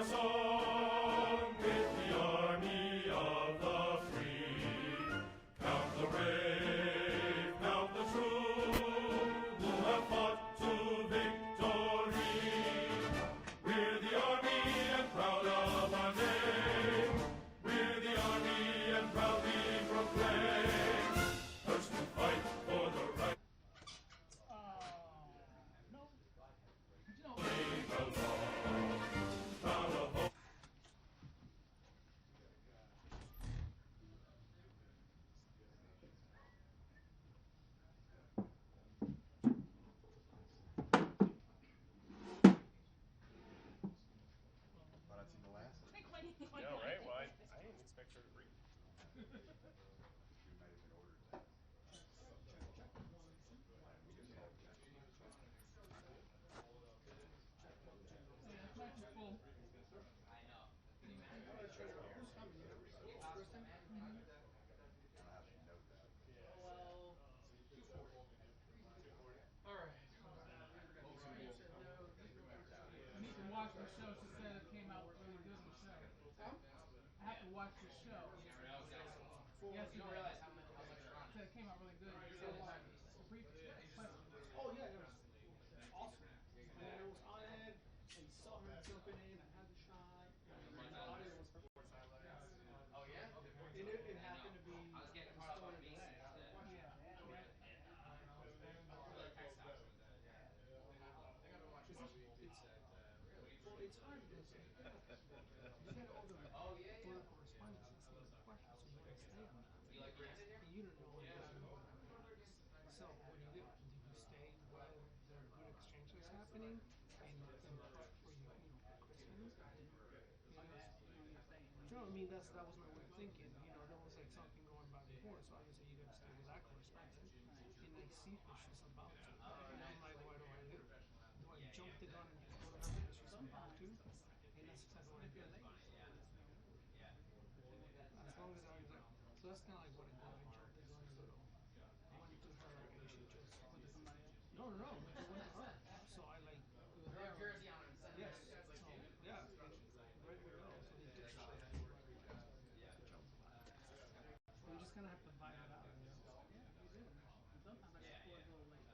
song with the army of the free. Count the brave, count the true, who have fought to victory. We're the army and proud of our name. We're the army and proudly proclaim. First to fight for the right. No. Thought I'd seen the last. No, right? Well, I didn't expect her to read. She might have been ordered that. I need to watch the show. She said it came out really good in the show. I have to watch the show. Yes, you don't realize how much said it came out really good. The brief question. Oh yeah, it was awesome. And I was on it and saw her jumping in. I had the shot. And the audio was perfect. Oh yeah? And it happened to be I was getting the caught up story on today. Macy's. Well, it's hard because you get all the Oh yeah, yeah. correspondence and some of the questions you want to stay on that. You like branded here? You don't know what it doesn't know what that matters. So what do? Do you stay while the good exchange is happening and prep for you know, for Christmas? You know what I mean? That was my way of thinking. You know, there was like something going back and forth, so obviously you gotta stay with that correspondent. And I see her, she's about to. And I'm like, what do I do? Do I jump the gun and just go to her because she's about to? And that's exactly what I did. As long as I was like, so that's kind of like what I did. I jumped the gun a little. I went to her and she just With somebody else. no, no, no. It went to her. So I like Her jersey on him. yes. So yeah, ready to go. So he took shot. We just gonna have to vibe it out. You know? Yeah, you do. And sometimes I just pull it a little late.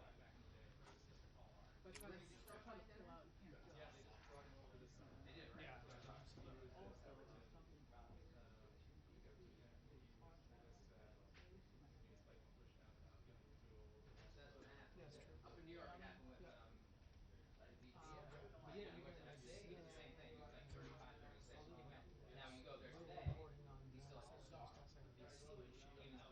But try to pull out. You can't kill it. Yeah. Also, if something changes hard say she might have to. That's what happened. That's true. Up in New York, it happened with Yeah. VP. But And yeah, then we you went can to like FC, see the same thing. It was like 35, 36 a little. PM. And now you go there We're today, recording on he still holds dark. Even though it's, There's no Amazon,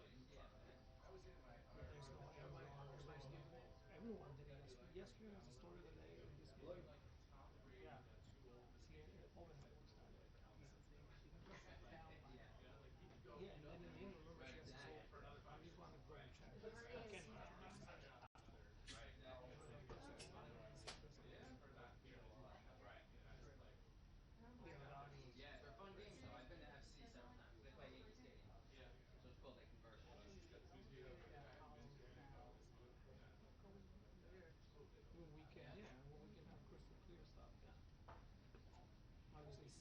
there's no everyone did it yesterday was the story of the day and this morning. Yeah. See all the networks have it. She can put that down by. Yeah, and then in the end remember she has to say I just want to go and check. I can't yeah, they're fun games though. I've been to FC several times. They play Yankee Stadium. So it's cool, they convert it. when we can, yeah, when we can have crystal clear stuff, yeah. Obviously,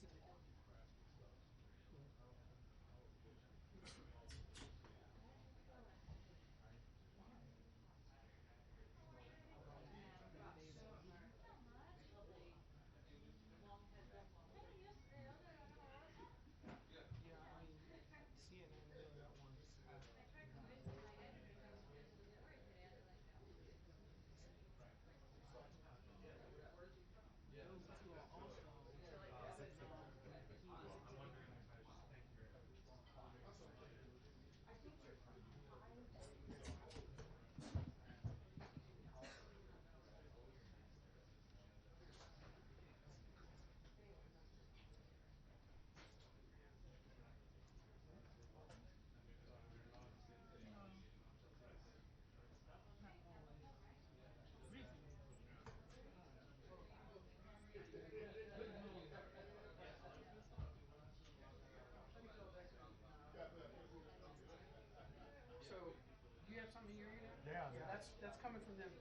yeah, I mean, CNN really that one's those two are also Not always. Recently. Good mood. So, do you have something here? Yeah. That's coming from them.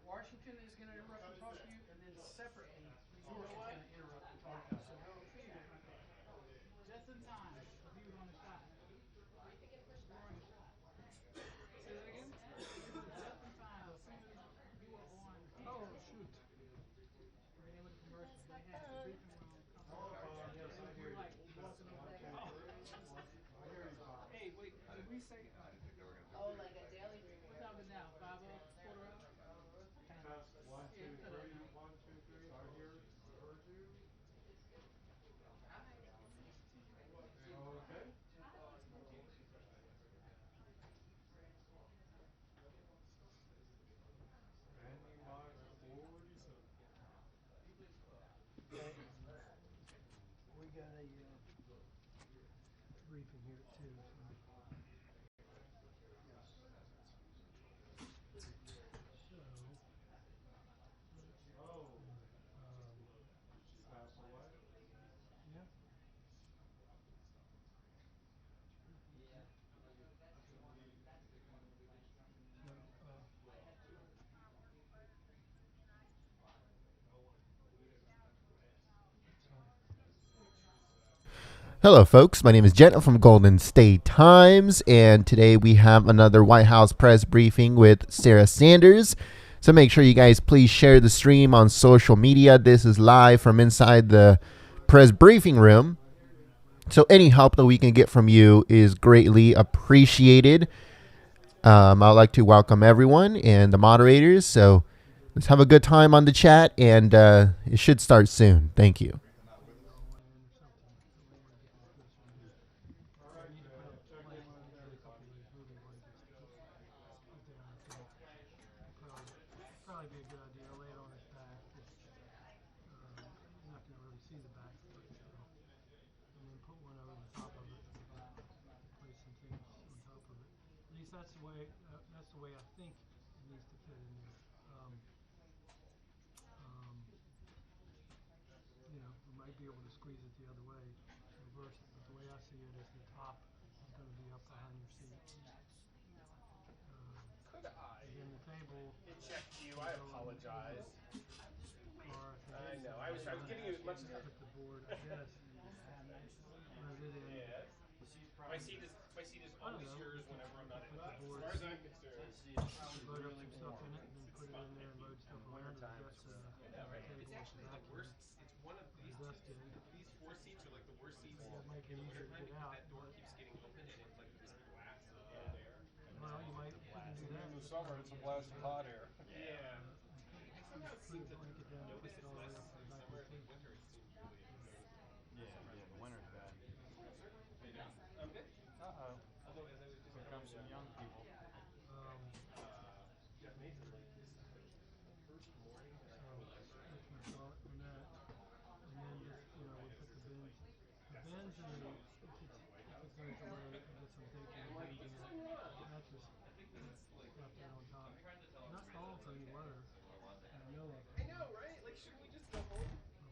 Washington is going to interrupt and talk to you, and then separately, New York is going to interrupt and talk to you. So say? Oh, like a daily? What time is it now? 5 quarter of? Test, 1, 2, 3, 1, 2, 3. I hear, I heard you. Okay. Standing by for decision. Okay. We got a briefing here at 2, so Oh, did she pass away? yeah. So, Hello, folks. My name is Jen from Golden State Times, and today we have another White House press briefing with Sarah Sanders. So make sure you guys please share the stream on social media. This is live from inside the press briefing room. So any help that we can get from you is greatly appreciated. I'd like to welcome everyone and the moderators. So let's have a good time on the chat, and it should start soon. Thank you. All right, check in on everybody. Probably be a good idea. Lay it on his back. You're not going to really see the back, but and then put one over the top of it. Place some things on top of it. At least that's the way. That's the way I think it needs to fit in there. We might be able to squeeze it the other way, reverse it. But the way I see it is the top is going to be up behind your seat. Could I And then the table. inject you? I apologize. I know. I was giving you as much as I Put the board, I guess. Right it in. Yes. My seat is always yours whenever I'm not in Put class. the board. As far as I'm concerned. Load up some stuff in it, and then put it in there and load stuff around it. That's the table. It's actually the worst. It's one of these. Dusted. These 4 seats are like the worst seats. That might be easier to get out. That door keeps getting open and it's like this glass there. Well, you might do that. In the summer, it's a blast of hot air. Yeah. Somehow it seems to Blanket down, push notice it all the way less up to in the back summer of and the in seat. winter it seems really Yeah, the winter's bad. I'm good. Uh-oh. Although as I was just Here comes some young people. yeah, amazingly, this is like the first morning that I So that's my thought on that. And then just we'll put the bins. The bins and the if it's going to delay, I guess I'm thinking the bins and the mattress out there on top. Not calling for any weather. I know I know, right? Like, shouldn't we just go home?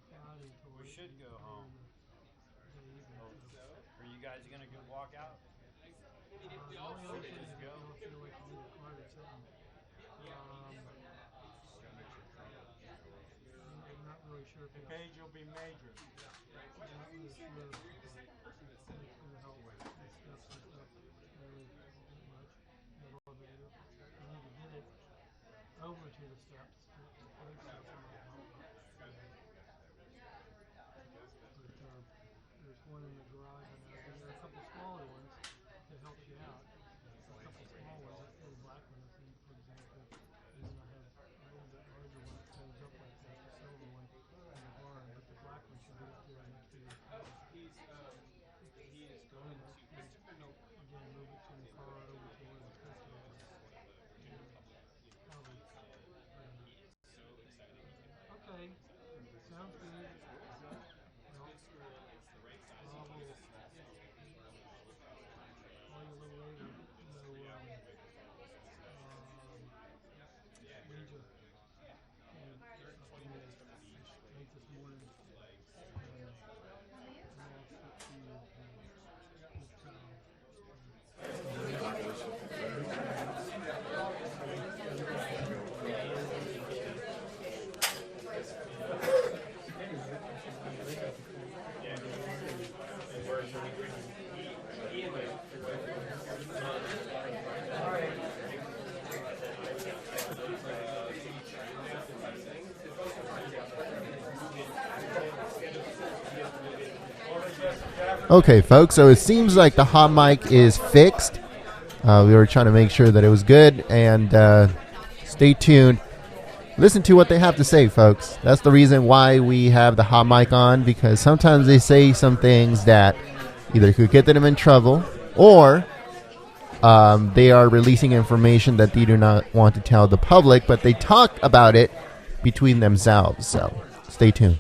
Friday till We late should go home. in the evening. Are you guys gonna go walk out? The only other thing is Just if go. you don't feel like you need a card or something. I'm not really sure if it's Page will be major. I'm not really sure if it's going to help with steps and stuff really that much. The elevator. I need to get it over to the steps. The third step might help. But there's one in the garage and there are a couple smaller ones that help you out. A couple small ones, that little black one I think, for example. And then I have a little bit larger one that folds up like that, the silver one in the barn. But the black one should be up there next to your car. He is going to Christopher Help again move it from the car over to where the cursor is. Probably. Okay. Sounds good. Well, I'll call you a little later. Leisure. Late this morning. Okay, folks, so it seems like the hot mic is fixed. We were trying to make sure that it was good, and stay tuned. Listen to what they have to say, folks. That's the reason why we have the hot mic on, because sometimes they say some things that either could get them in trouble, or they are releasing information that they do not want to tell the public, but they talk about it between themselves. So stay tuned.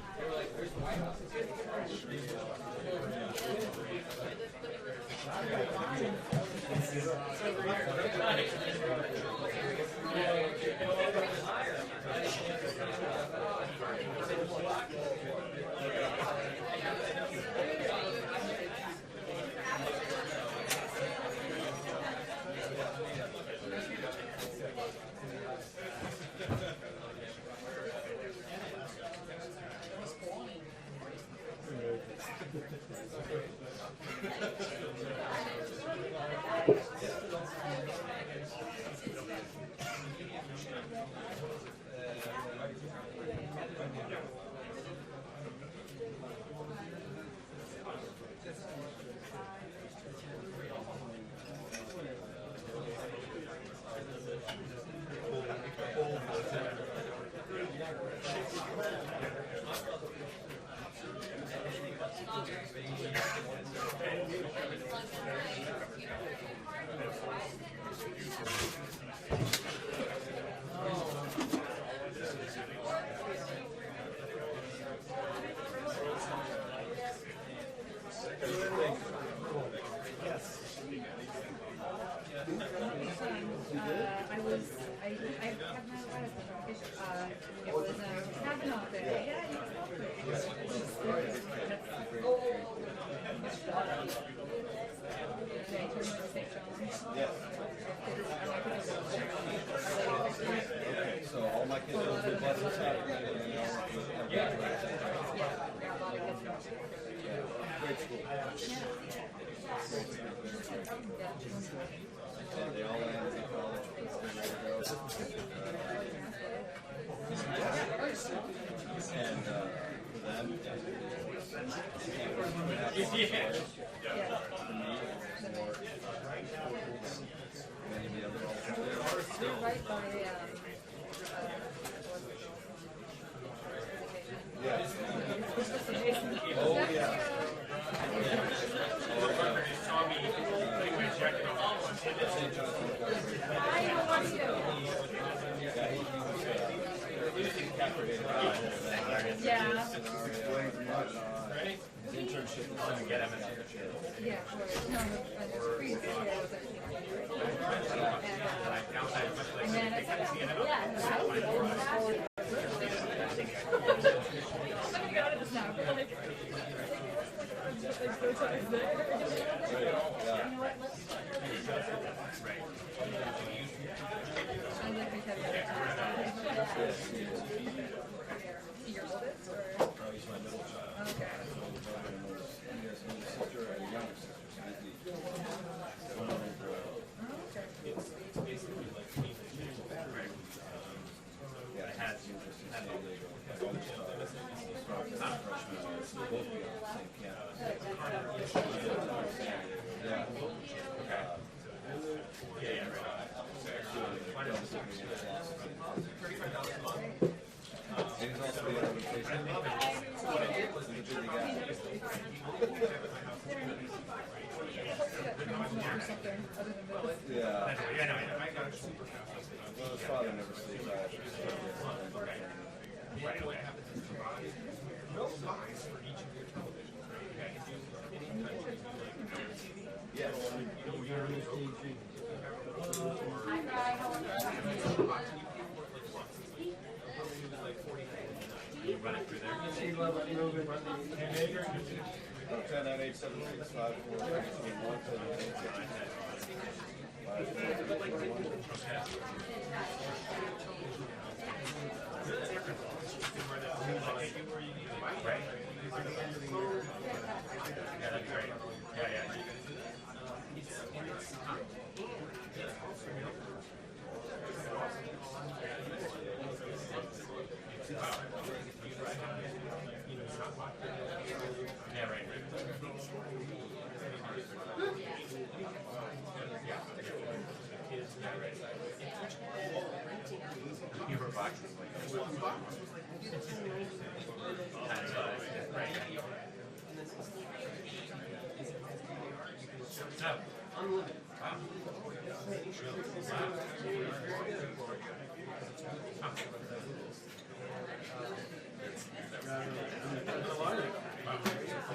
I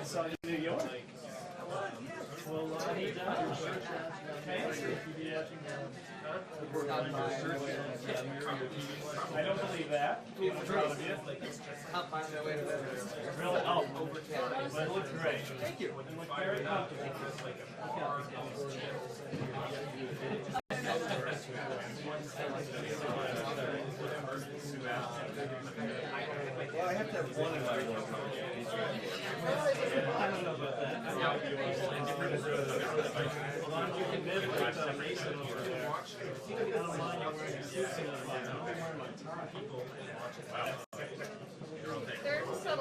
saw you in New York. Well, he does. I don't believe that. I'm proud of you. I'll find my way to that. Really? Oh, but it looks great. Thank you. It looks very comfortable. Well, I have to have one of my I don't know about that. As long as you can live with Mason over there. I don't mind you wearing a suit and I'm wearing my tie.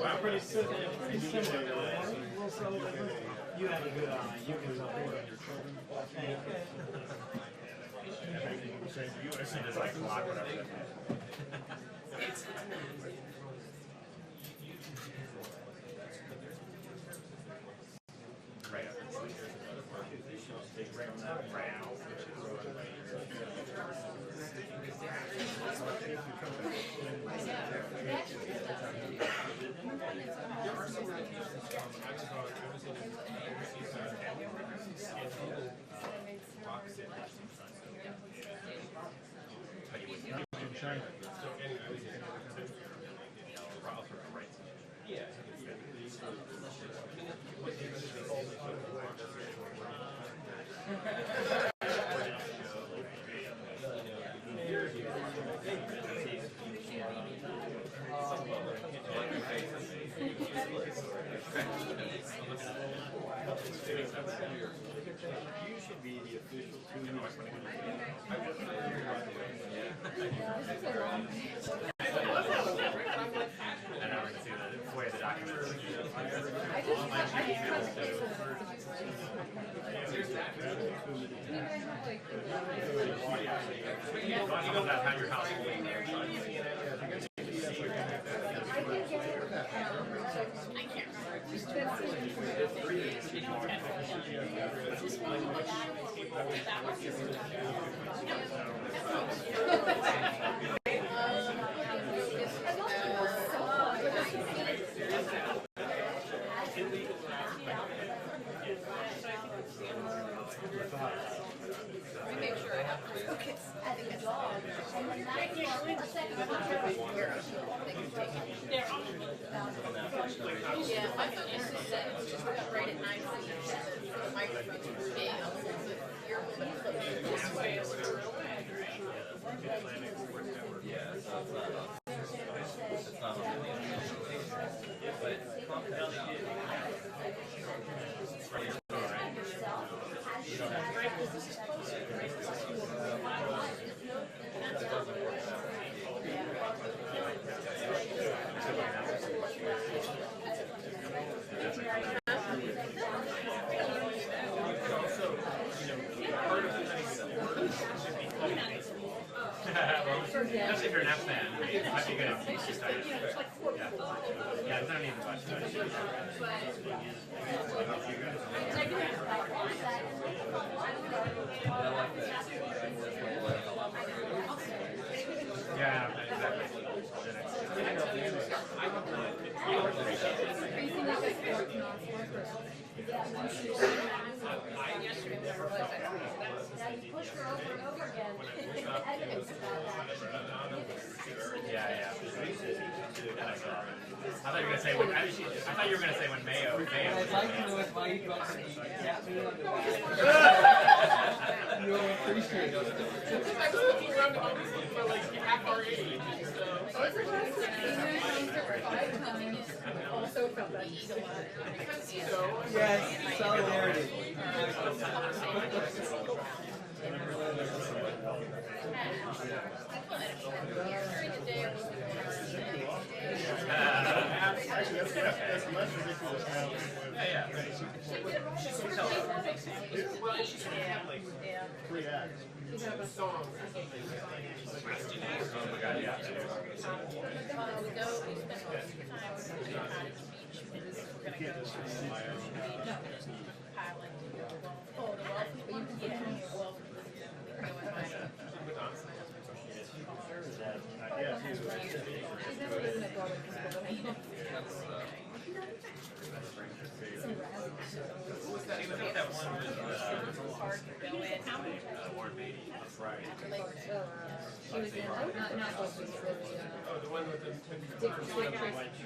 I'm pretty similar. You have a good eye. You can tell your children. You would have seen this like clock, whatever. Right up. Right on that brow. You should be the official 2 weeks. Especially if you're an F fan, it might be good. Yeah, there's no need to watch it. Yeah, exactly. Yeah. I thought you were gonna say when Mayo. I'd like to know why you got me on the back. You'll appreciate it. I was looking around to all these people for like half our age, so. I was for 5 times. Also felt that so. Yes, solidarity. Actually, that's less ridiculous now. Yeah. 3 acts. Oh my god, yeah.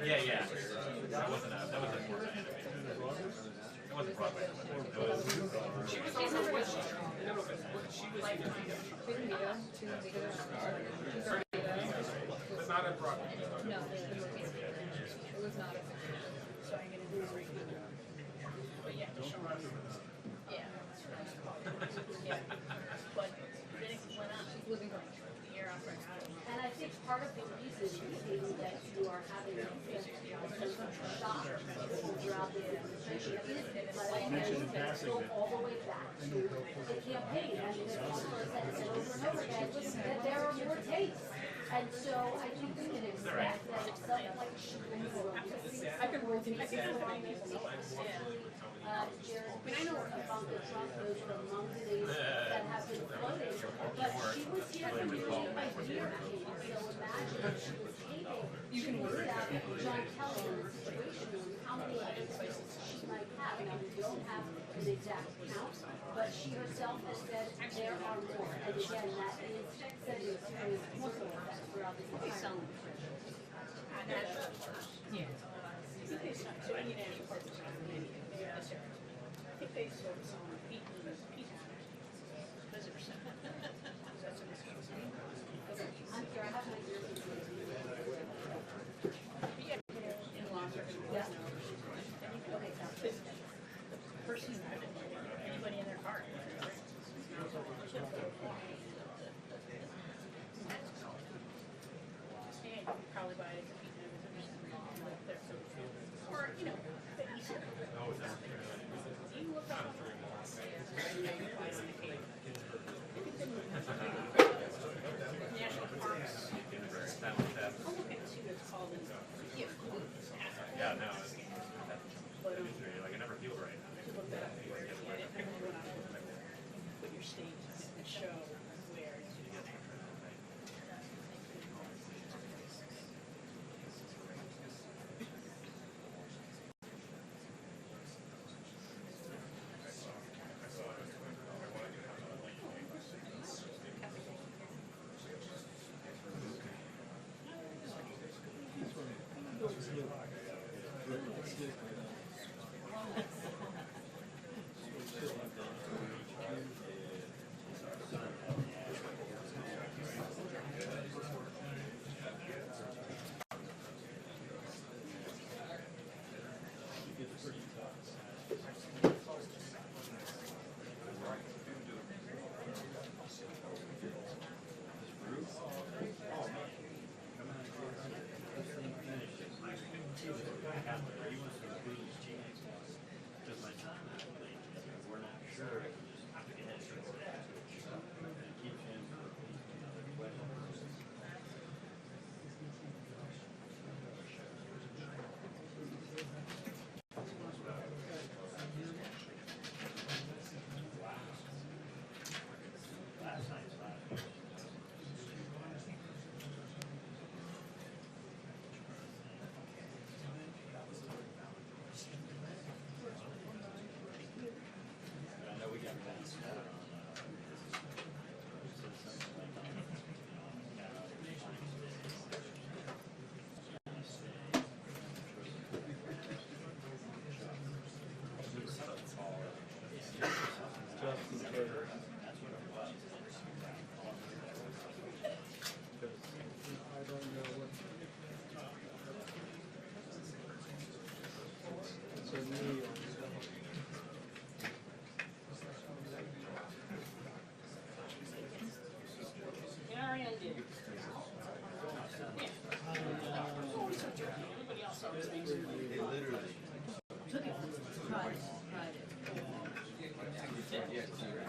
Yeah, yeah. That wasn't a Morgan animated. That wasn't Broadway. She was on her way. But not on Broadway. No, it was not a so I'm gonna do it. But yeah, yeah. Yeah. But then it went up. She's living her year after And I think part of the reason is that you are having a shock throughout the administration is go all the way back to the campaign. And the councilor said over and over again that there are more tapes. And so I think we can expect that at some point she will I can roll these Jared, I know about the Trump goes among the names that have been floating, but she was here from year by year. So imagine if she was able to work out John Kelly in the situation, how many other places she might have. Now, we don't have an exact count, but she herself has said there are more. And again, that is sending a serious ripple effect throughout the entire. Yeah. I think they stopped doing it any part of the time. I think they sort of saw Pete visitors. That's what it's supposed to be. I'm sure I have my ears. In laws are going to Yeah. okay, the person, anybody in their car. And probably buy it at the or, you know, the Easter. You look up national parks. I'll look at two that's called Yeah, no. Like I never feel right. put your state and show where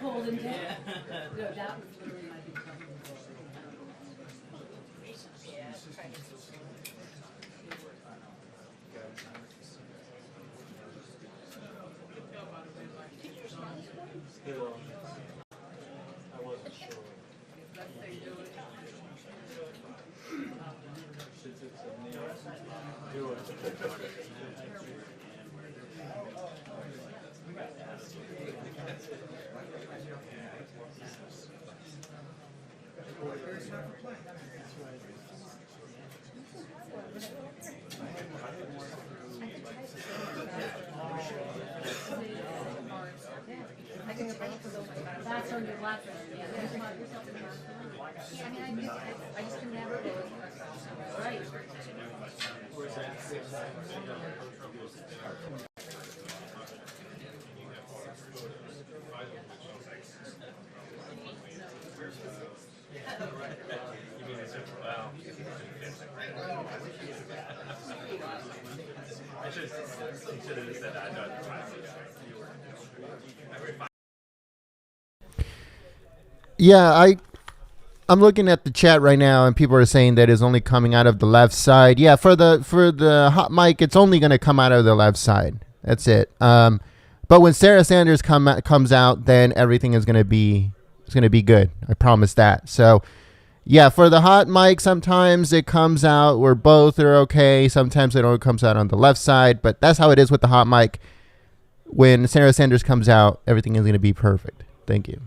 Cold and damp. No, that was literally my big problem. I wasn't sure. Since it's a new, do it. That's on your left. Yeah, there's my, yourself in your yeah, I mean, I just can never do it. Right. You mean it's well, I should have said that. No, it's fine. Yeah, I'm looking at the chat right now, and people are saying that it's only coming out of the left side. Yeah, for the hot mic, it's only going to come out of the left side. That's it. But when Sarah Sanders comes out, then everything is going to be good. I promise that. So, yeah, for the hot mic, sometimes it comes out where both are okay. Sometimes it only comes out on the left side. But that's how it is with the hot mic. When Sarah Sanders comes out, everything is going to be perfect. Thank you.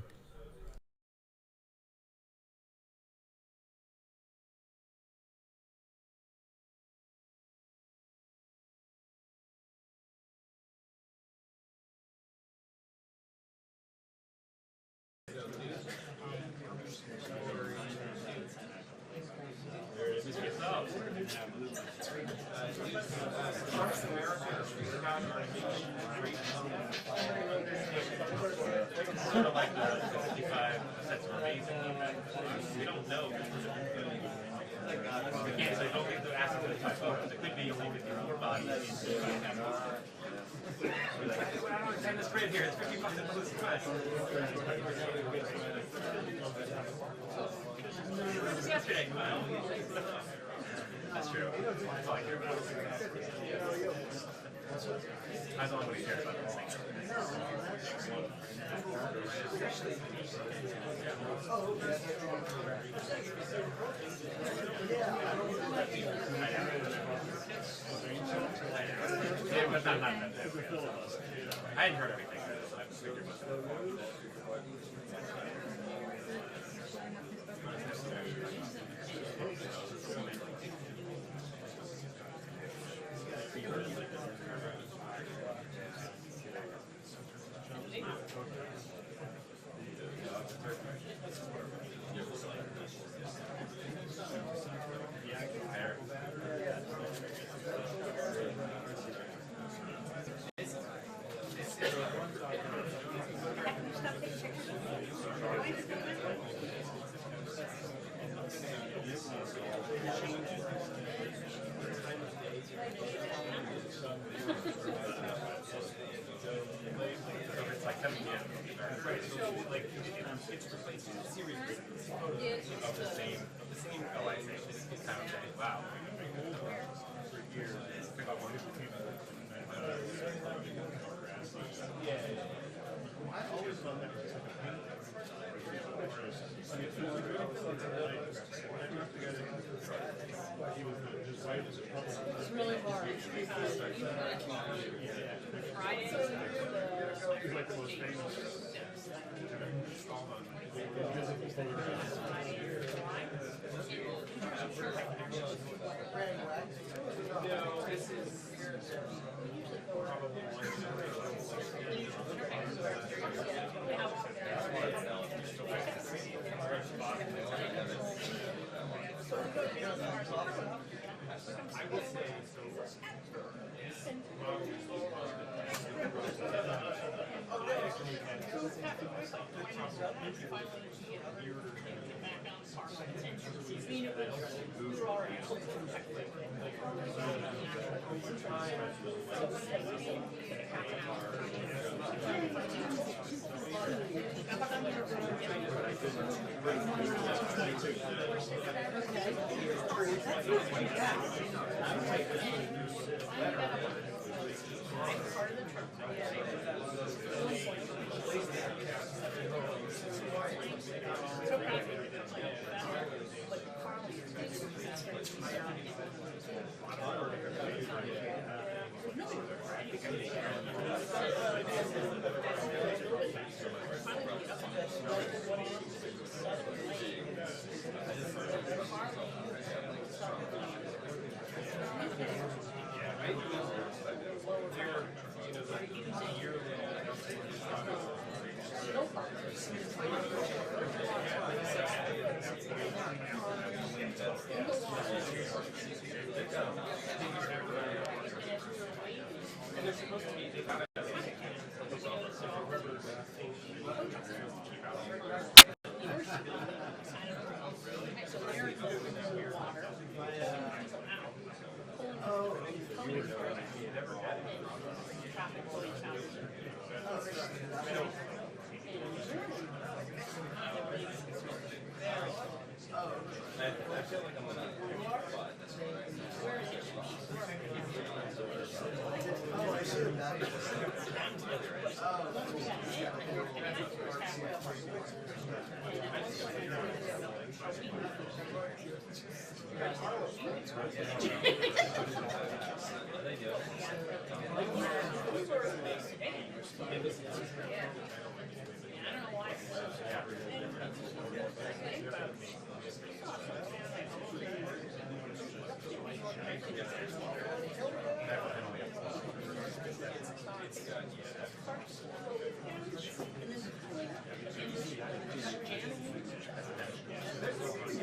Sort of like the 55 sets of amazing. We don't know. We can't say, don't get the acid to the type photos. It could be only 54 bodies. We're like, I don't understand this grid here. It's 55 that most time. This was yesterday. That's true. That's all I care about. That's the only one who cares about this thing. Yeah, but not I hadn't heard anything. I figured it was wow. It's really hard. Friday. He's like the most famous. No, this is probably I would say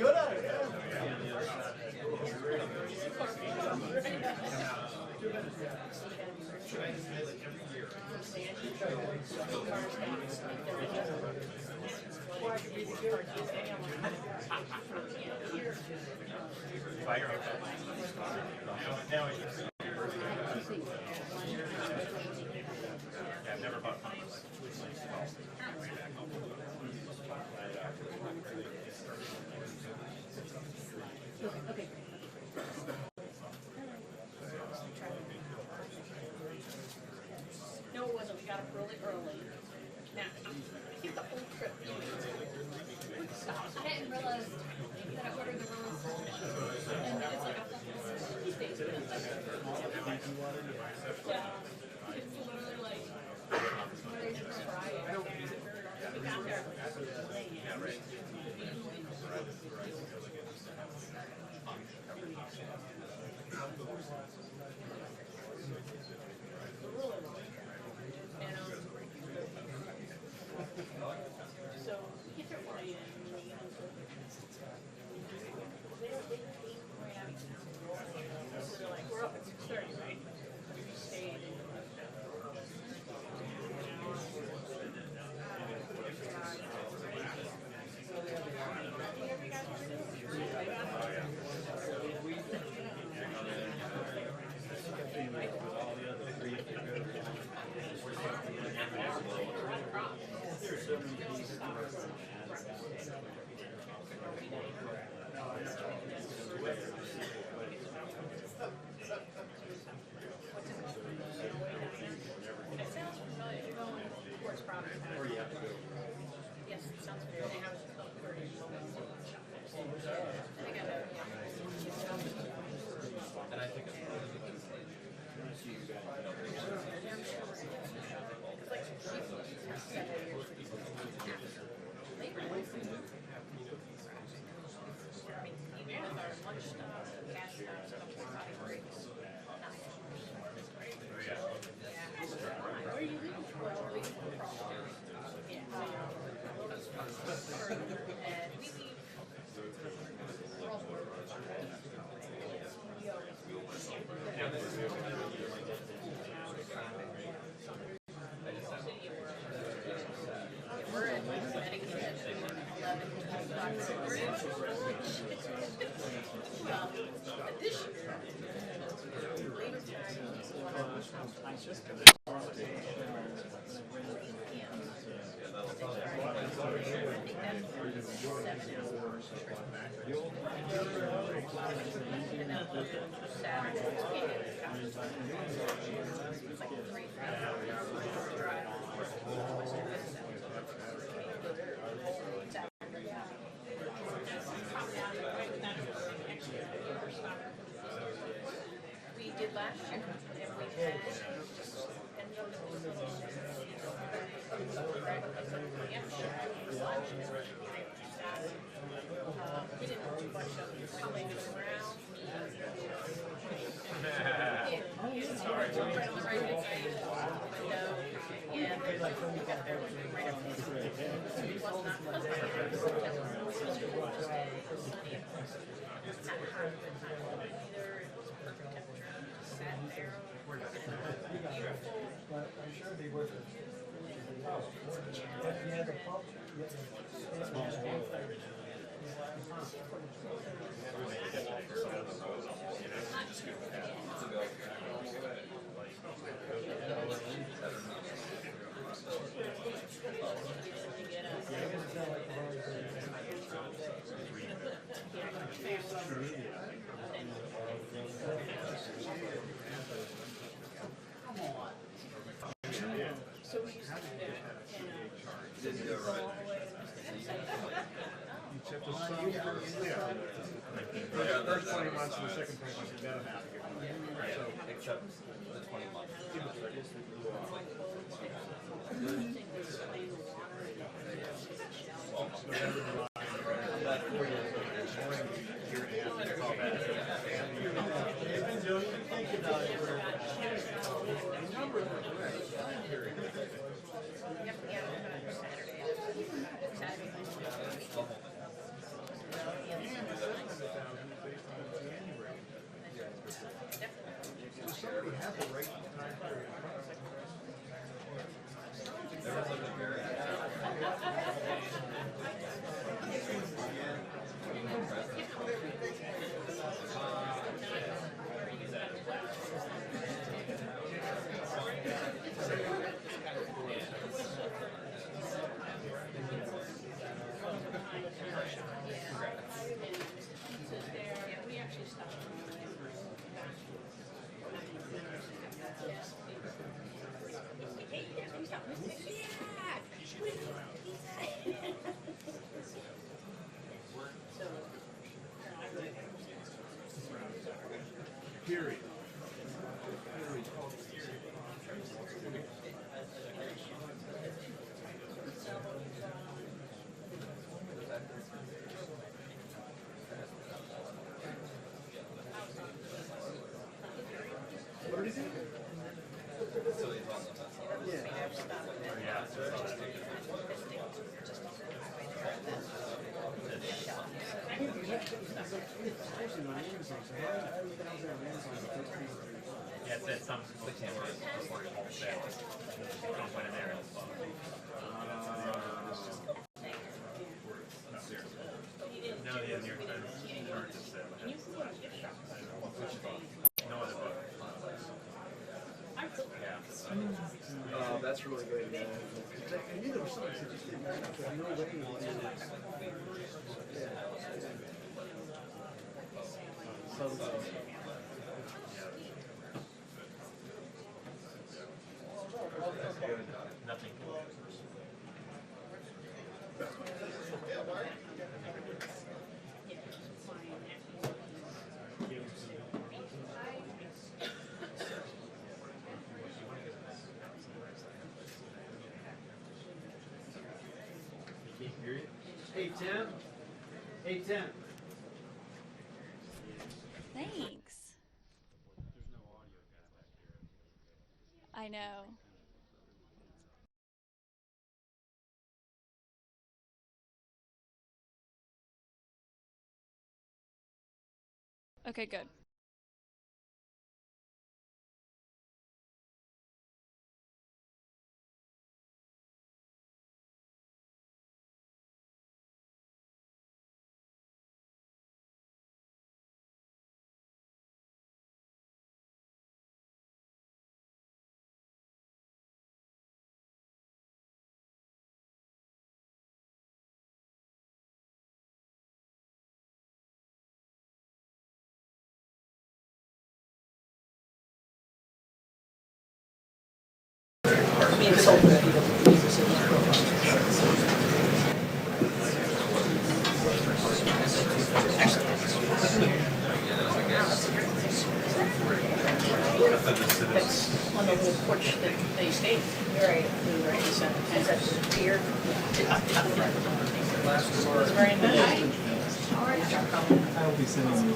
Good at it. Now it is. Yeah, I've never bought comics. Okay. No, it wasn't. We got up really early. Now, I think the whole trip. I didn't realize that I ordered the wrong submission. And it's like a fucking state. Yeah. It's literally like Monday through Friday. We got there. So, we get there early and we're like, we're up at 6:30, right? We stayed. It sounds familiar. You're going towards Providence. Yes, it sounds familiar. They have a very I think I know. And I think it's Even with our lunch stuff, gas stuff, body breaks. Where are you leaving? Well, we're leaving for Providence. Yeah. And we leave. We're in Connecticut at 11:25. This year, leaving time. We did last year, and we had, and those little, we didn't do much of coming around. Sorry. Right on the right hand side, window, yeah, we got there right up. It was not pleasant. It was just sunny and pleasant. Not hot either. It was perfect temperature. Sat there. Beautiful. I'm sure it'd be worth it. If you had the pump, you So we used to do that, and go all the way. The first 20 months and the second 20 months, you better have it. So, Except the 20 months. somebody has a right time period. We actually stopped. Period. What did he do? Yeah, it said some cameras before it all set. Don't went in there and no, the New York Times insurance is set. No other book. Oh, that's really good. Yeah. I knew there was something that just didn't match up. There's no way you did it. Nothing. Hey, Tim. Hey, Tim. Thanks. I know. Okay, good. On the little porch that they stayed. Right. Is that beer? It was very nice. I will be sending.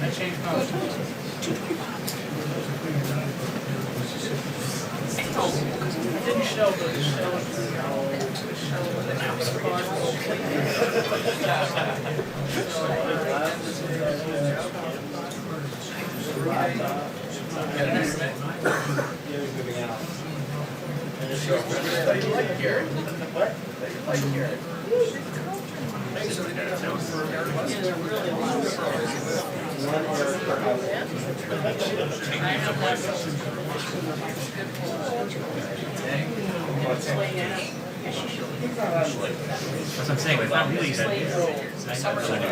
I changed my It didn't show, but it showed That's what I'm saying. Like, not really that. Yeah, but I mean, and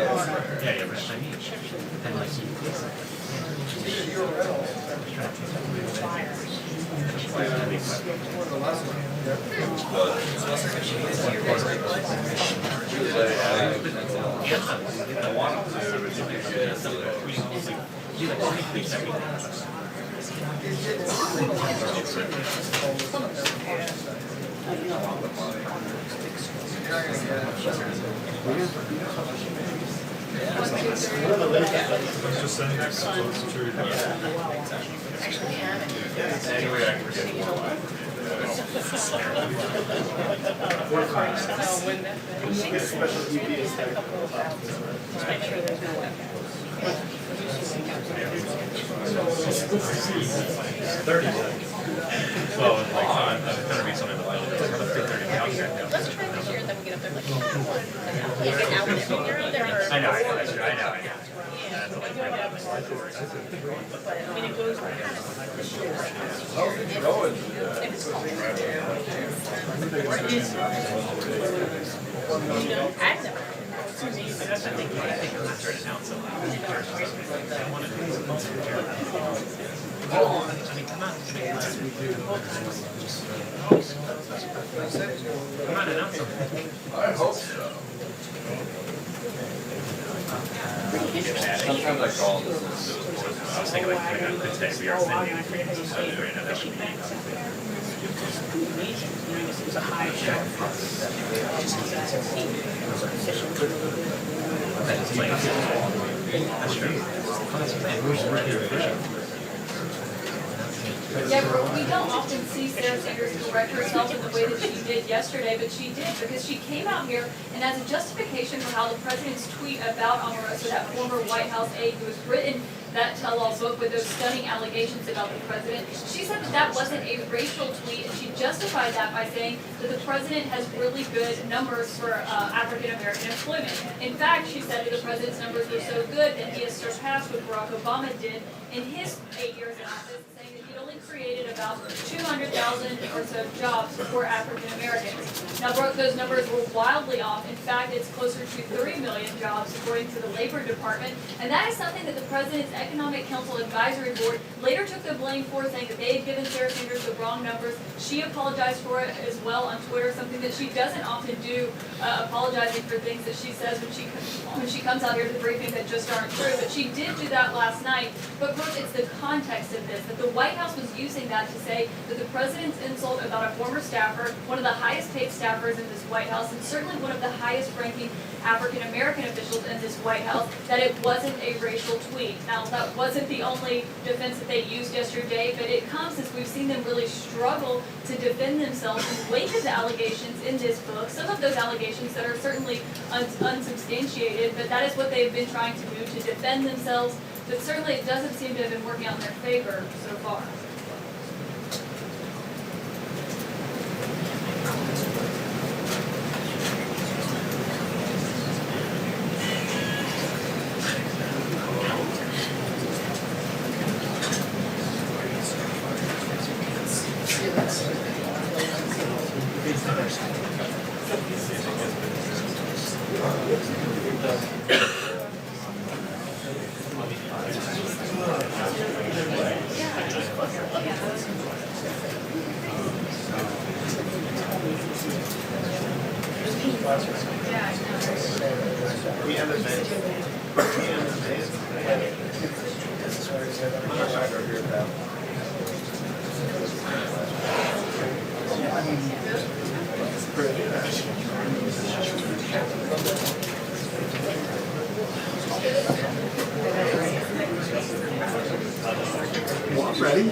like well, like, it's gonna be something like 3:30 out here. Let's try this year, then we get up there like, you get out there, when you're out there. I know, that's true, I know. But, I mean, it goes like kind of this year. If it's cold. Or it is. You know, I've never. It's amazing. I think that's right now, so I want to do something. I mean, come on. Come on, announce something. I hope so. Sometimes I call this. I was thinking like putting on the day we are sending. Amazing. It was a high show. That's true. That's true. Yeah, we don't often see Sarah Sanders correct herself in the way that she did yesterday, but she did because she came out here and as a justification for how the president's tweet about Omarosa, that former White House aide who has written that tell-all book with those stunning allegations about the president, she said that that wasn't a racial tweet, and she justified that by saying that the president has really good numbers for African-American employment. In fact, she said that the president's numbers were so good that he has surpassed what Barack Obama did in his 8 years in office, saying that he'd only created about 200,000 or so jobs for African Americans. Now, those numbers were wildly off. In fact, it's closer to 3 million jobs, according to the Labor Department. And that is something that the President's Economic Council Advisory Board later took the blame for, saying that they had given Sarah Sanders the wrong numbers. She apologized for it as well on Twitter, something that she doesn't often do, apologizing for things that she says when she comes out here to briefing that just aren't true. But she did do that last night. But first, it's the context of this, that the White House was using that to say that the president's insult about a former staffer, one of the highest paid staffers in this White House, and certainly one of the highest ranking African-American officials in this White House, that it wasn't a racial tweet. Now, that wasn't the only defense that they used yesterday, but it comes as we've seen them really struggle to defend themselves in the wake of the allegations in this book. Some of those allegations that are certainly unsubstantiated, but that is what they've been trying to do to defend themselves. But certainly it doesn't seem to have been working out in their favor so far. Ready?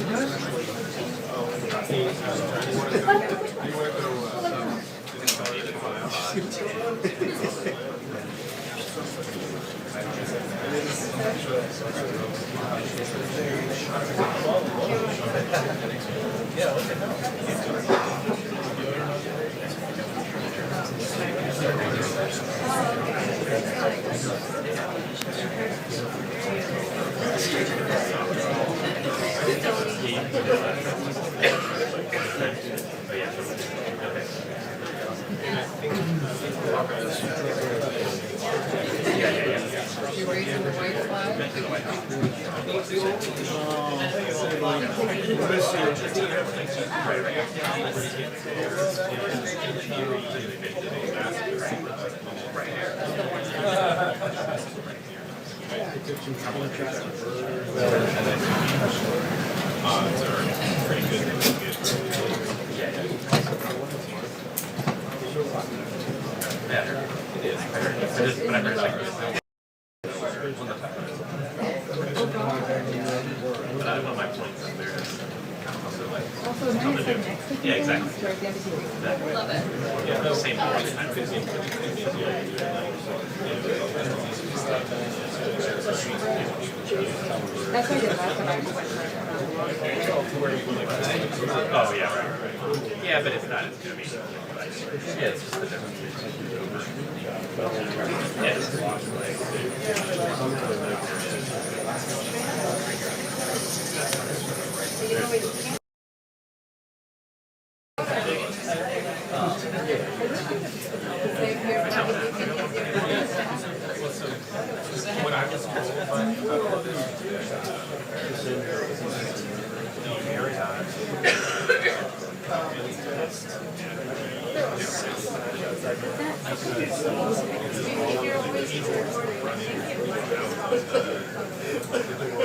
Yeah, exactly. Love it. Yeah, same That's why the last time I went Oh, yeah, right. Yeah, but if not, it's going to be. Yeah, it's just the difference. Yeah, it's what I was told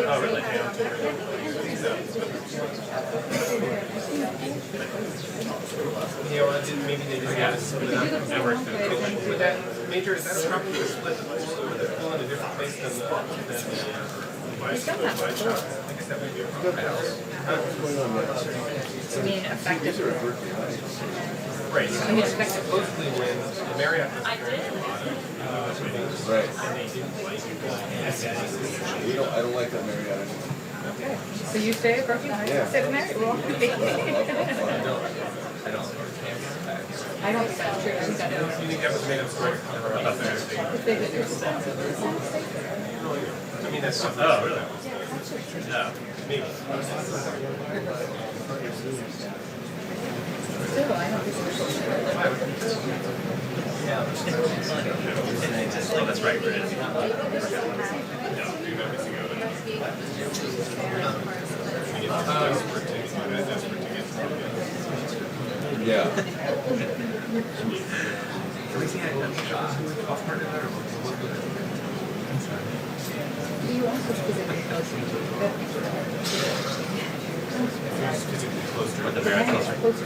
oh, really? You know, maybe they just got to split up. With that major, is that probably to split the pool in a different place than the I guess that would be a problem. I mean, effective. Right. I mean, supposedly when the Marriott was right. And they didn't like it. I don't like that Marriott anymore. Okay. So you stay at Brooklyn Heights? Yeah. Stay married? Well, I don't think that's true. I think that You think that was made up story? I mean, that's something. Oh, really? Yeah. Maybe. Still, I don't think it's Oh, that's right, Brennan. Yeah. You also specifically With the Marriott closer.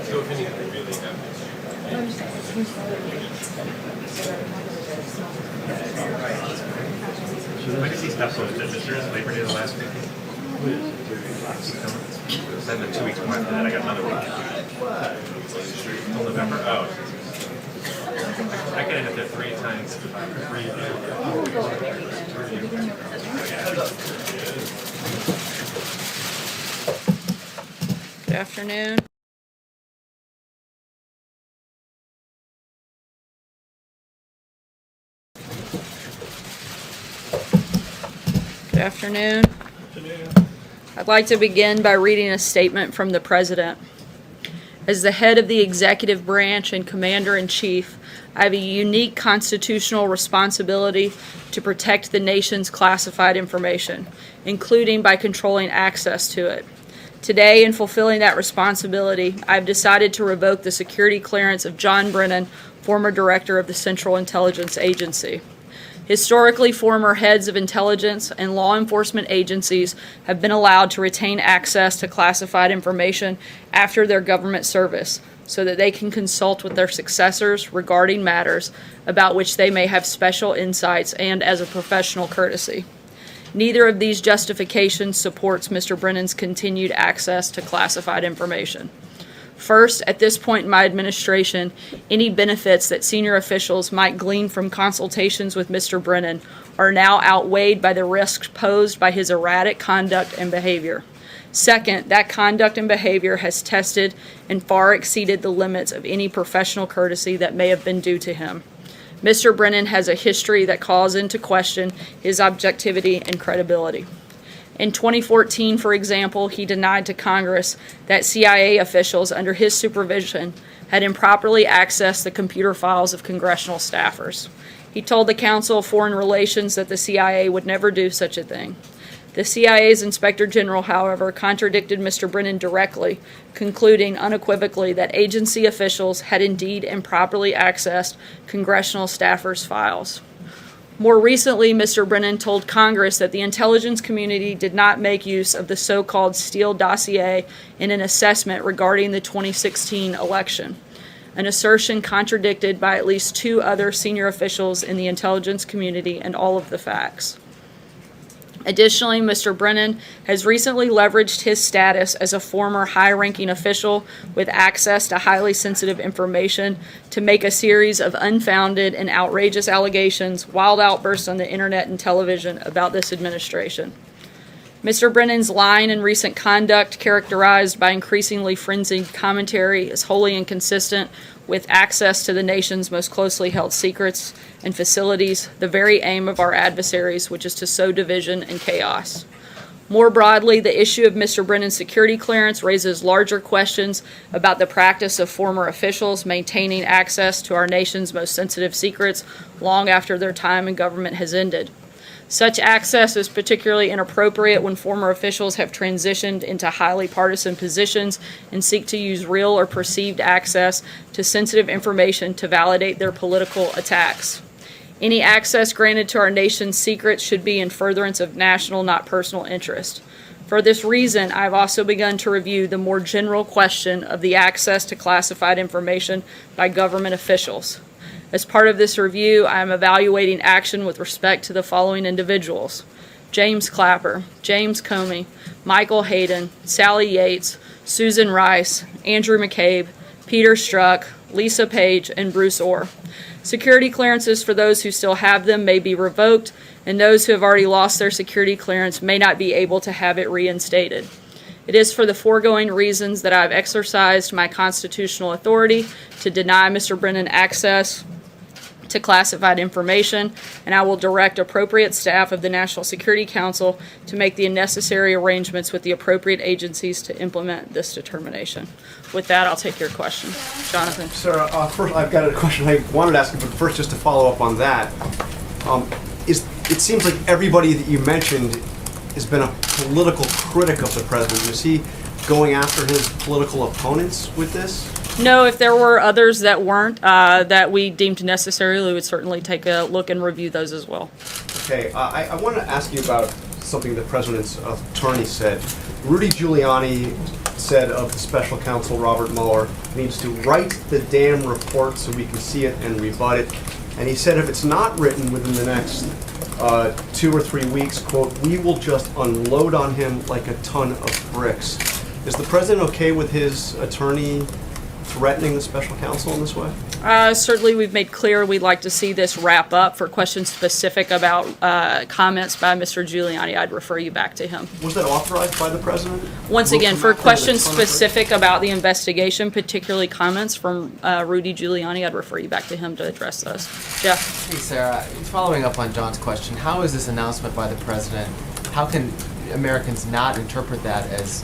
So if anything really When does he stop posting pictures? Labor Day the last week? Then the 2 weeks more after that, I got another one. Till November? Oh. I could end up there 3 times. Good afternoon. Good afternoon. I'd like to begin by reading a statement from the President. As the head of the executive branch and commander-in-chief, I have a unique constitutional responsibility to protect the nation's classified information, including by controlling access to it. Today, in fulfilling that responsibility, I have decided to revoke the security clearance of John Brennan, former director of the Central Intelligence Agency. Historically, former heads of intelligence and law enforcement agencies have been allowed to retain access to classified information after their government service so that they can consult with their successors regarding matters about which they may have special insights and as a professional courtesy. Neither of these justifications supports Mr. Brennan's continued access to classified information. First, at this point in my administration, any benefits that senior officials might glean from consultations with Mr. Brennan are now outweighed by the risks posed by his erratic conduct and behavior. Second, that conduct and behavior has tested and far exceeded the limits of any professional courtesy that may have been due to him. Mr. Brennan has a history that calls into question his objectivity and credibility. In 2014, for example, he denied to Congress that CIA officials under his supervision had improperly accessed the computer files of congressional staffers. He told the Council of Foreign Relations that the CIA would never do such a thing. The CIA's Inspector General, however, contradicted Mr. Brennan directly, concluding unequivocally that agency officials had indeed improperly accessed congressional staffers' files. More recently, Mr. Brennan told Congress that the intelligence community did not make use of the so-called Steele dossier in an assessment regarding the 2016 election, an assertion contradicted by at least 2 other senior officials in the intelligence community and all of the facts. Additionally, Mr. Brennan has recently leveraged his status as a former high-ranking official with access to highly sensitive information to make a series of unfounded and outrageous allegations, wild outbursts on the internet and television about this administration. Mr. Brennan's lying and recent conduct, characterized by increasingly frenzied commentary, is wholly inconsistent with access to the nation's most closely held secrets and facilities, the very aim of our adversaries, which is to sow division and chaos. More broadly, the issue of Mr. Brennan's security clearance raises larger questions about the practice of former officials maintaining access to our nation's most sensitive secrets long after their time in government has ended. Such access is particularly inappropriate when former officials have transitioned into highly partisan positions and seek to use real or perceived access to sensitive information to validate their political attacks. Any access granted to our nation's secrets should be in furtherance of national, not personal interest. For this reason, I have also begun to review the more general question of the access to classified information by government officials. As part of this review, I am evaluating action with respect to the following individuals: James Clapper, James Comey, Michael Hayden, Sally Yates, Susan Rice, Andrew McCabe, Peter Strzok, Lisa Page, and Bruce Orr. Security clearances for those who still have them may be revoked, and those who have already lost their security clearance may not be able to have it reinstated. It is for the foregoing reasons that I have exercised my constitutional authority to deny Mr. Brennan access to classified information, and I will direct appropriate staff of the National Security Council to make the necessary arrangements with the appropriate agencies to implement this determination. With that, I'll take your question. Jonathan. Sarah, first I've got a question I wanted to ask you, but first just to follow up on that. It seems like everybody that you mentioned has been a political critic of the president. Is he going after his political opponents with this? No, if there were others that weren't, that we deemed necessary, we would certainly take a look and review those as well. Okay, I want to ask you about something the president's attorney said. Rudy Giuliani said of the special counsel Robert Mueller needs to write the damn report so we can see it and rebut it. And he said if it's not written within the next 2 or 3 weeks, quote, we will just unload on him like a ton of bricks. Is the president okay with his attorney threatening the special counsel in this way? Certainly, we've made clear we'd like to see this wrap up. For questions specific about comments by Mr. Giuliani, I'd refer you back to him. Was that authorized by the president? Once again, for questions specific about the investigation, particularly comments from Rudy Giuliani, I'd refer you back to him to address those. Jeff? Hey, Sarah. Following up on John's question, how is this announcement by the president, how can Americans not interpret that as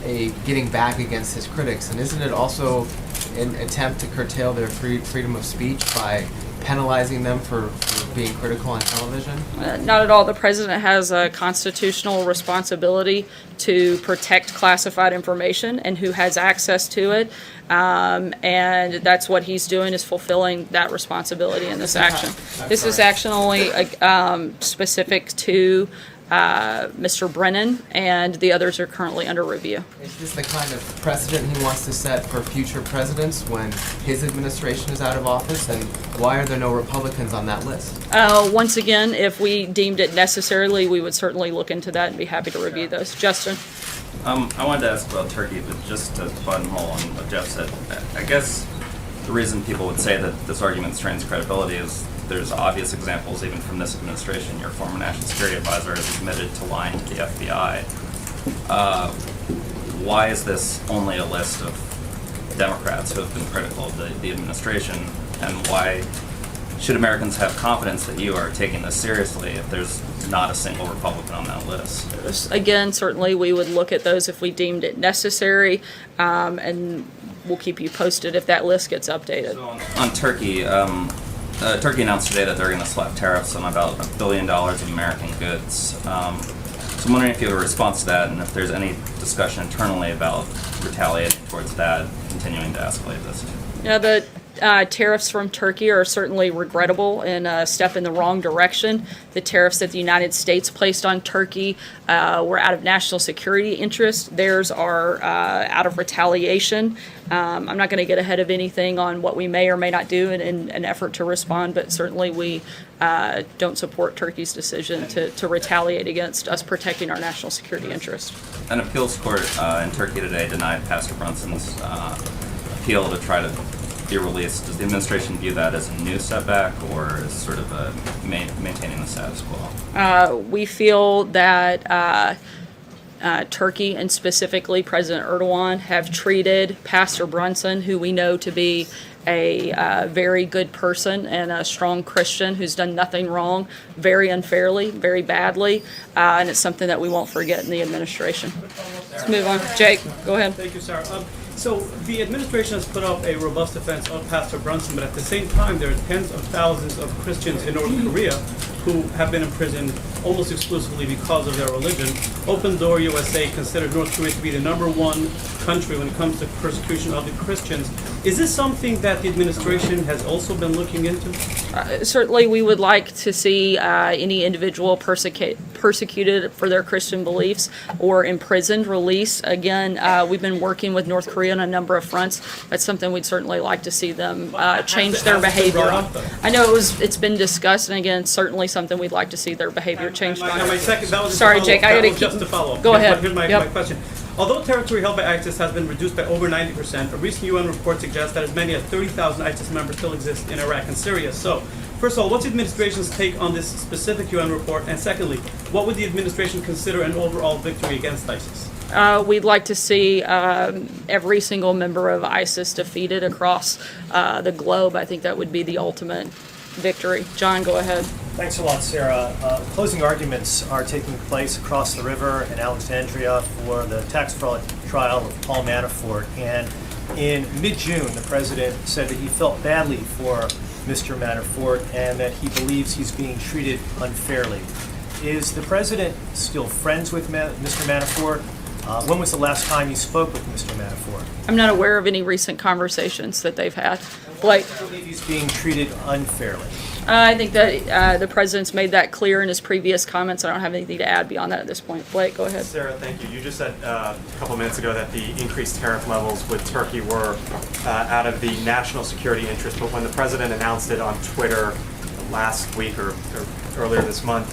a getting back against his critics? And isn't it also an attempt to curtail their freedom of speech by penalizing them for being critical on television? Not at all. The president has a constitutional responsibility to protect classified information and who has access to it. And that's what he's doing, is fulfilling that responsibility in this action. This is action only specific to Mr. Brennan, and the others are currently under review. Is this the kind of precedent he wants to set for future presidents when his administration is out of office? And why are there no Republicans on that list? Once again, if we deemed it necessarily, we would certainly look into that and be happy to review those. Justin? I wanted to ask about Turkey, but just to buttonhole on what Jeff said, I guess the reason people would say that this argument strains credibility is there's obvious examples, even from this administration. Your former national security advisor is admitted to lying to the FBI. Why is this only a list of Democrats who have been critical of the administration, and why should Americans have confidence that you are taking this seriously if there's not a single Republican on that list? Again, certainly we would look at those if we deemed it necessary, and we'll keep you posted if that list gets updated. So on Turkey, Turkey announced today that they're going to slap tariffs on about $1 billion of American goods. So I'm wondering if you have a response to that, and if there's any discussion internally about retaliating towards that, continuing to escalate this. Yeah, the tariffs from Turkey are certainly regrettable and a step in the wrong direction. The tariffs that the United States placed on Turkey were out of national security interest. Theirs are out of retaliation. I'm not going to get ahead of anything on what we may or may not do in an effort to respond, but certainly we don't support Turkey's decision to retaliate against us protecting our national security interest. An appeals court in Turkey today denied Pastor Brunson's appeal to try to be released. Does the administration view that as a new setback, or as sort of maintaining the status quo? We feel that Turkey, and specifically President Erdogan, have treated Pastor Brunson, who we know to be a very good person and a strong Christian who's done nothing wrong, very unfairly, very badly, and it's something that we won't forget in the administration. Let's move on. Jake, go ahead. Thank you, Sarah. So the administration has put up a robust defense of Pastor Brunson, but at the same time, there are tens of thousands of Christians in North Korea who have been imprisoned almost exclusively because of their religion. Open Door USA considered North Korea to be the #1 country when it comes to persecution of the Christians. Is this something that the administration has also been looking into? Certainly, we would like to see any individual persecuted for their Christian beliefs or imprisoned released. Again, we've been working with North Korea on a number of fronts. That's something we'd certainly like to see them change their behavior on. I know it's been discussed, and again, certainly something we'd like to see their behavior changed on. Sorry, Jake, I got to keep. Just to follow up. Go ahead. Here's my question. Although territory held by ISIS has been reduced by over 90%, a recent UN report suggests that as many as 30,000 ISIS members still exist in Iraq and Syria. So, first of all, what's the administration's take on this specific UN report? And secondly, what would the administration consider an overall victory against ISIS? We'd like to see every single member of ISIS defeated across the globe. I think that would be the ultimate victory. John, go ahead. Thanks a lot, Sarah. Closing arguments are taking place across the river in Alexandria for the tax fraud trial of Paul Manafort. And in mid-June, the president said that he felt badly for Mr. Manafort and that he believes he's being treated unfairly. Is the president still friends with Mr. Manafort? When was the last time you spoke with Mr. Manafort? I'm not aware of any recent conversations that they've had. Blake? I believe he's being treated unfairly. I think that the president's made that clear in his previous comments. I don't have anything to add beyond that at this point. Blake, go ahead. Sarah, thank you. You just said a couple minutes ago that the increased tariff levels with Turkey were out of the national security interest, but when the president announced it on Twitter last week or earlier this month,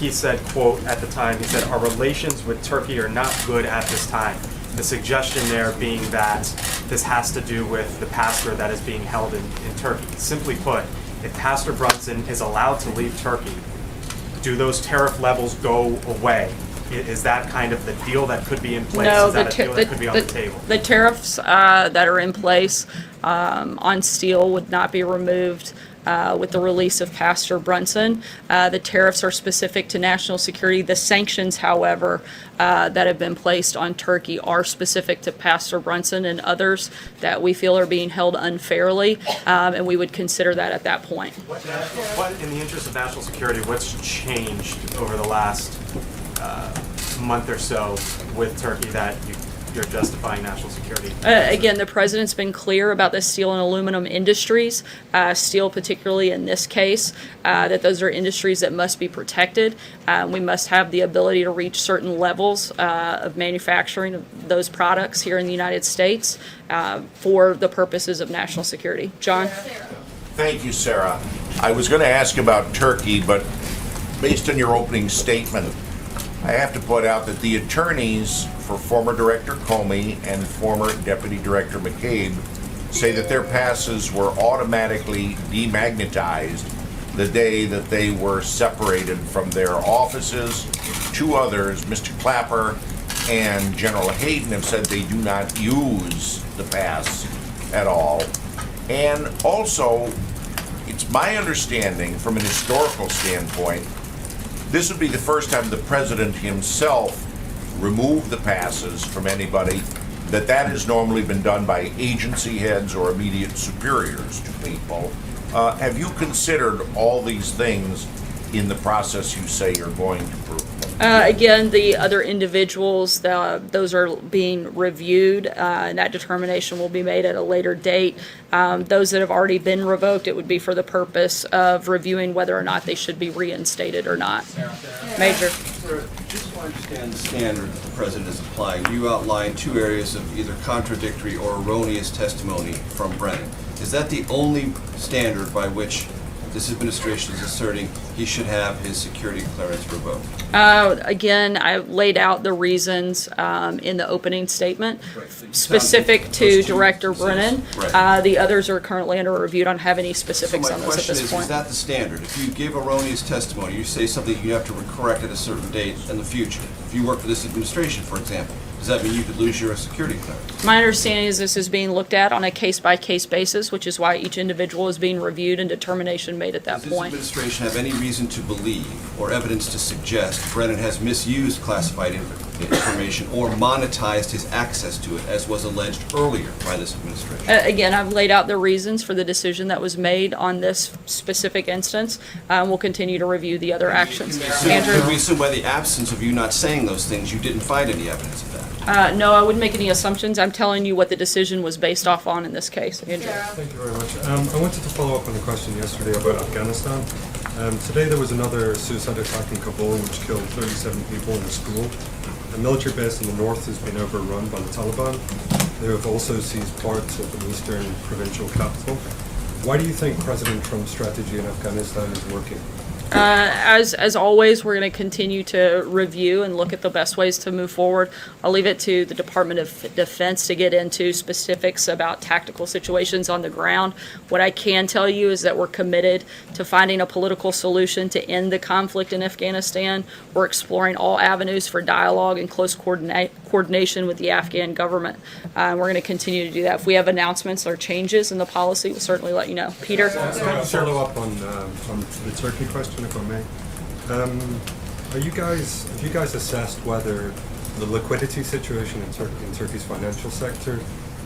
he said, quote, at the time, he said, "Our relations with Turkey are not good at this time." The suggestion there being that this has to do with the pastor that is being held in Turkey. Simply put, if Pastor Brunson is allowed to leave Turkey, do those tariff levels go away? Is that kind of the deal that could be in place? No, is that a deal that could be on the table? The tariffs that are in place on steel would not be removed with the release of Pastor Brunson. The tariffs are specific to national security. The sanctions, however, that have been placed on Turkey are specific to Pastor Brunson and others that we feel are being held unfairly, and we would consider that at that point. What, in the interest of national security, what's changed over the last month or so with Turkey that you're justifying national security? Again, the president's been clear about the steel and aluminum industries, steel particularly in this case, that those are industries that must be protected. We must have the ability to reach certain levels of manufacturing of those products here in the United States for the purposes of national security. John? Thank you, Sarah. I was going to ask about Turkey, but based on your opening statement, I have to point out that the attorneys for former Director Comey and former Deputy Director McCabe say that their passes were automatically demagnetized the day that they were separated from their offices. Two others, Mr. Clapper and General Hayden, have said they do not use the pass at all. And also, it's my understanding from an historical standpoint, this would be the first time the president himself removed the passes from anybody, that has normally been done by agency heads or immediate superiors to people. Have you considered all these things in the process you say you're going to prove? Again, the other individuals, those are being reviewed, and that determination will be made at a later date. Those that have already been revoked, it would be for the purpose of reviewing whether or not they should be reinstated or not. Major. Sir, just so I understand the standard that the president is applying, you outlined two areas of either contradictory or erroneous testimony from Brennan. Is that the only standard by which this administration is asserting he should have his security clearance revoked? Again, I laid out the reasons in the opening statement, specific to Director Brennan. Right. The others are currently under review. I don't have any specifics on those at this point. Is that the standard? If you give erroneous testimony, you say something you have to correct at a certain date in the future. If you work for this administration, for example, does that mean you could lose your security clearance? My understanding is this is being looked at on a case-by-case basis, which is why each individual is being reviewed and determination made at that point. Does this administration have any reason to believe or evidence to suggest Brennan has misused classified information or monetized his access to it, as was alleged earlier by this administration? Again, I've laid out the reasons for the decision that was made on this specific instance. We'll continue to review the other actions. Andrew? Could we assume by the absence of you not saying those things, you didn't find any evidence of that? No, I wouldn't make any assumptions. I'm telling you what the decision was based off on in this case. Andrew? Thank you very much. I wanted to follow up on the question yesterday about Afghanistan. Today there was another suicide attack in Kabul which killed 37 people in a school. A military base in the north has been overrun by the Taliban. They have also seized parts of the eastern provincial capital. Why do you think President Trump's strategy in Afghanistan is working? As always, we're going to continue to review and look at the best ways to move forward. I'll leave it to the Department of Defense to get into specifics about tactical situations on the ground. What I can tell you is that we're committed to finding a political solution to end the conflict in Afghanistan. We're exploring all avenues for dialogue and close coordination with the Afghan government. We're going to continue to do that. If we have announcements or changes in the policy, we'll certainly let you know. Peter? Follow up on the Turkey question, if I may. Have you guys assessed whether the liquidity situation in Turkey's financial sector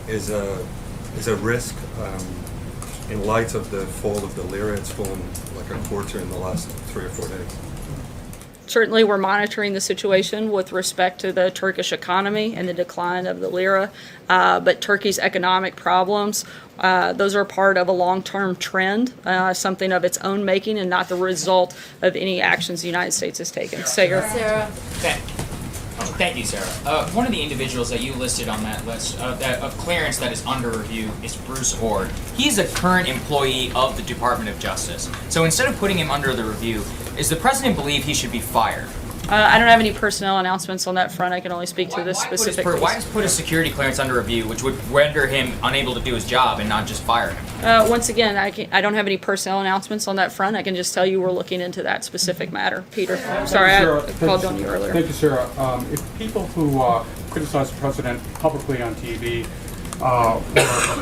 is a risk in light of the fall of the lira? It's fallen like a quarter in the last 3 or 4 days. Certainly, we're monitoring the situation with respect to the Turkish economy and the decline of the lira. But Turkey's economic problems, those are part of a long-term trend, something of its own making and not the result of any actions the United States has taken. Sarah? Thank you, Sarah. One of the individuals that you listed on that list of clearance that is under review is Bruce Ord. He's a current employee of the Department of Justice. So instead of putting him under the review, does the president believe he should be fired? I don't have any personnel announcements on that front. I can only speak to this specific case. Why just put a security clearance under review, which would render him unable to do his job and not just fire him? Once again, I don't have any personnel announcements on that front. I can just tell you we're looking into that specific matter. Peter, sorry, I called on you earlier. Thank you, Sarah. If people who criticize the president publicly on TV or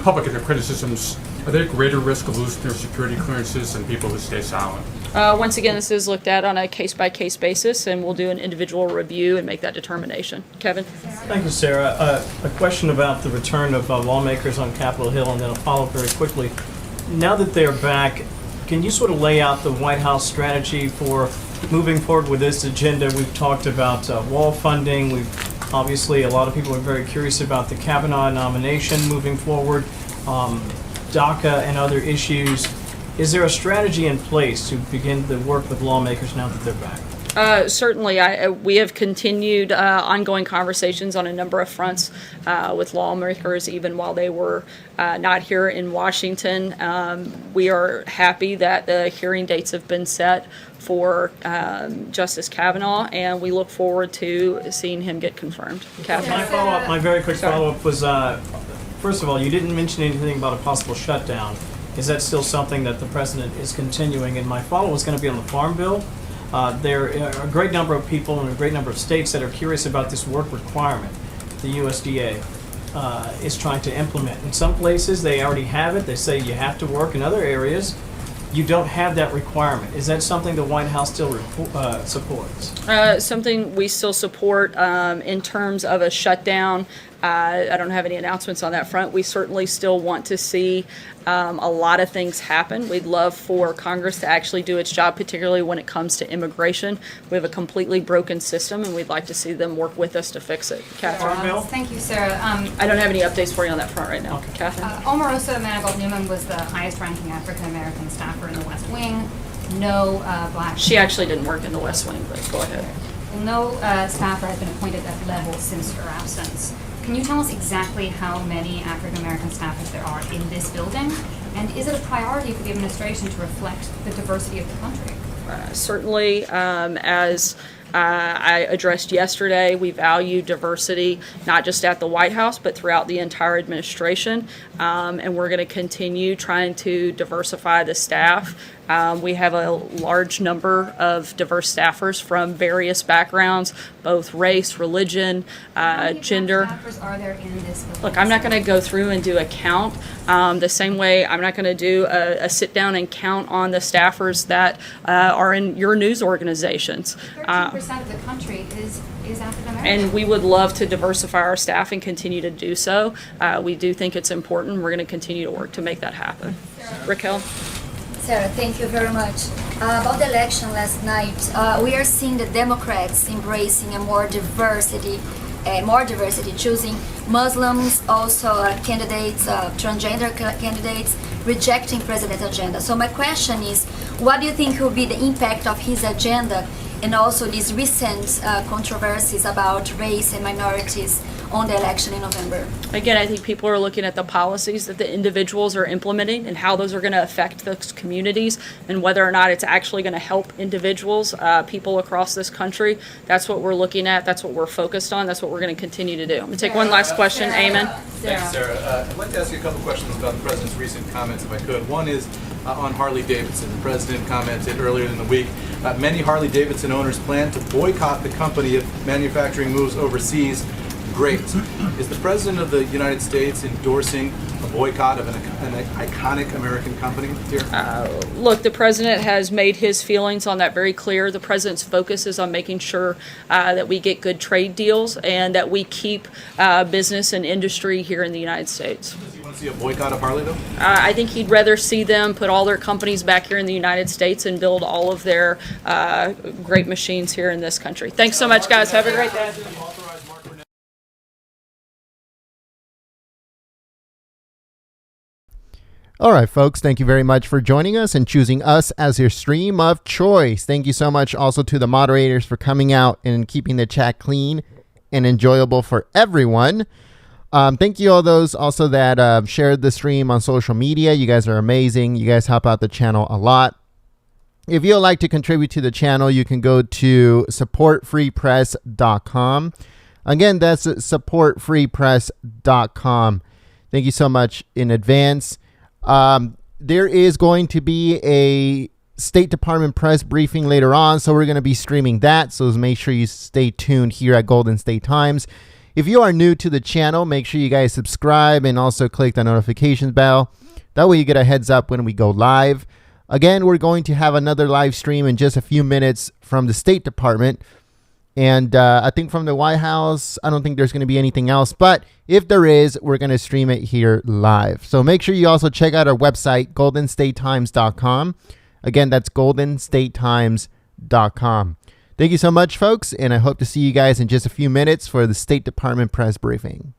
public in their criticisms, are they at greater risk of losing their security clearances than people who stay silent? Once again, this is looked at on a case-by-case basis, and we'll do an individual review and make that determination. Kevin? Thank you, Sarah. A question about the return of lawmakers on Capitol Hill, and then a follow-up very quickly. Now that they're back, can you sort of lay out the White House strategy for moving forward with this agenda? We've talked about wall funding. Obviously, a lot of people are very curious about the Kavanaugh nomination moving forward, DACA and other issues. Is there a strategy in place to begin the work with lawmakers now that they're back? Certainly. We have continued ongoing conversations on a number of fronts with lawmakers, even while they were not here in Washington. We are happy that the hearing dates have been set for Justice Kavanaugh, and we look forward to seeing him get confirmed. Catherine? My very quick follow-up was, first of all, you didn't mention anything about a possible shutdown. Is that still something that the president is continuing? And my follow-up is going to be on the Farm Bill. There are a great number of people in a great number of states that are curious about this work requirement the USDA is trying to implement. In some places, they already have it. They say you have to work. In other areas, you don't have that requirement. Is that something the White House still supports? Something we still support in terms of a shutdown. I don't have any announcements on that front. We certainly still want to see a lot of things happen. We'd love for Congress to actually do its job, particularly when it comes to immigration. We have a completely broken system, and we'd like to see them work with us to fix it. Catherine? Thank you, Sarah. I don't have any updates for you on that front right now. Okay. Catherine? Omarosa Manigault Newman was the highest-ranking African-American staffer in the West Wing. No black... She actually didn't work in the West Wing, but go ahead. No staffer has been appointed at that level since her absence. Can you tell us exactly how many African-American staffers there are in this building? And is it a priority for the administration to reflect the diversity of the country? Certainly, as I addressed yesterday, we value diversity not just at the White House, but throughout the entire administration. And we're going to continue trying to diversify the staff. We have a large number of diverse staffers from various backgrounds, both race, religion, gender. How many staffers are there in this building? Look, I'm not going to go through and do a count. The same way I'm not going to do a sit down and count on the staffers that are in your news organizations. 13% of the country is African American. And we would love to diversify our staff and continue to do so. We do think it's important. We're going to continue to work to make that happen. Raquel? Sarah, thank you very much. About the election last night, we are seeing the Democrats embracing more diversity, choosing Muslims, also candidates, transgender candidates, rejecting president's agenda. So my question is, what do you think will be the impact of his agenda and also these recent controversies about race and minorities on the election in November? Again, I think people are looking at the policies that the individuals are implementing and how those are going to affect those communities and whether or not it's actually going to help individuals, people across this country. That's what we're looking at. That's what we're focused on. That's what we're going to continue to do. I'm going to take one last question. Eamon? Thanks, Sarah. I'd like to ask you a couple questions about the President's recent comments, if I could. One is on Harley-Davidson. The President commented earlier in the week, many Harley-Davidson owners plan to boycott the company if manufacturing moves overseas. Great. Is the President of the United States endorsing a boycott of an iconic American company here? Look, the President has made his feelings on that very clear. The President's focus is on making sure that we get good trade deals and that we keep business and industry here in the United States. Does he want to see a boycott of Harley, though? I think he'd rather see them put all their companies back here in the United States and build all of their great machines here in this country. Thanks so much, guys. Have a great day. All right, folks, thank you very much for joining us and choosing us as your stream of choice. Thank you so much also to the moderators for coming out and keeping the chat clean and enjoyable for everyone. Thank you all those also that shared the stream on social media. You guys are amazing. You guys help out the channel a lot. If you'd like to contribute to the channel, you can go to supportfreepress.com. Again, that's supportfreepress.com. Thank you so much in advance. There is going to be a State Department press briefing later on, so we're going to be streaming that. So make sure you stay tuned here at Golden State Times. If you are new to the channel, make sure you guys subscribe and also click the notifications bell. That way you get a heads up when we go live. Again, we're going to have another live stream in just a few minutes from the State Department. And I think from the White House, I don't think there's going to be anything else. But if there is, we're going to stream it here live. So make sure you also check out our website, goldenstatetimes.com. Again, that's goldenstatetimes.com. Thank you so much, folks. And I hope to see you guys in just a few minutes for the State Department press briefing.